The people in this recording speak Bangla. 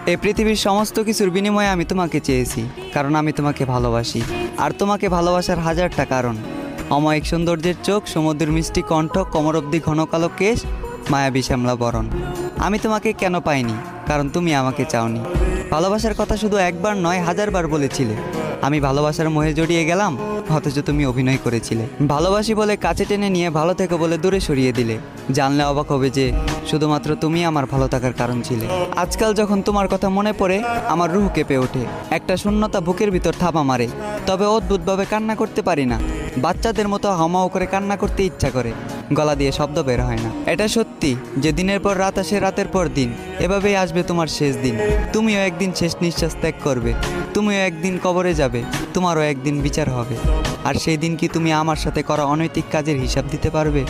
এই পৃথিবীর সমস্ত কিছুর বিনিময়ে আমি তোমাকে চেয়েছি, কারণ আমি তোমাকে ভালোবাসি। আর তোমাকে ভালোবাসার হাজারটা কারণ। অমায়িক সৌন্দর্যের চোখ, সমুদ্রের মিষ্টি কণ্ঠ, কোমর অবধি ঘন কালো কেশ, মায়াবী শ্যামলা বরণ। আমি তোমাকে কেন পাইনি? কারণ তুমি আমাকে চাওনি। ভালোবাসার কথা শুধু একবার নয়, হাজারবার বলেছিলে। আমি ভালোবাসার মোহে জড়িয়ে গেলাম, অথচ তুমি অভিনয় করেছিলে। ভালোবাসি বলে কাছে টেনে নিয়ে ভালো থেকে বলে দূরে সরিয়ে দিলে। জানলে অবাক হবে যে শুধুমাত্র তুমি আমার ভালো থাকার কারণ ছিলে। আজকাল যখন তোমার কথা মনে পড়ে আমার রুহ কেঁপে ওঠে, একটা শূন্যতা বুকের ভিতর থাপা মারে। তবে অদ্ভুতভাবে কান্না করতে পারি না। বাচ্চাদের মতো হামাও করে কান্না করতে ইচ্ছা করে, গলা দিয়ে শব্দ বের হয় না। এটা সত্যি যে দিনের পর রাত আসে, রাতের পর দিন, এভাবেই আসবে তোমার শেষ দিন। তুমিও একদিন শেষ নিঃশ্বাস ত্যাগ করবে, তুমিও একদিন কবরে যাবে, তোমারও একদিন বিচার হবে। আর সেই দিন কি তুমি আমার সাথে করা অনৈতিক কাজের হিসাব দিতে পারবে?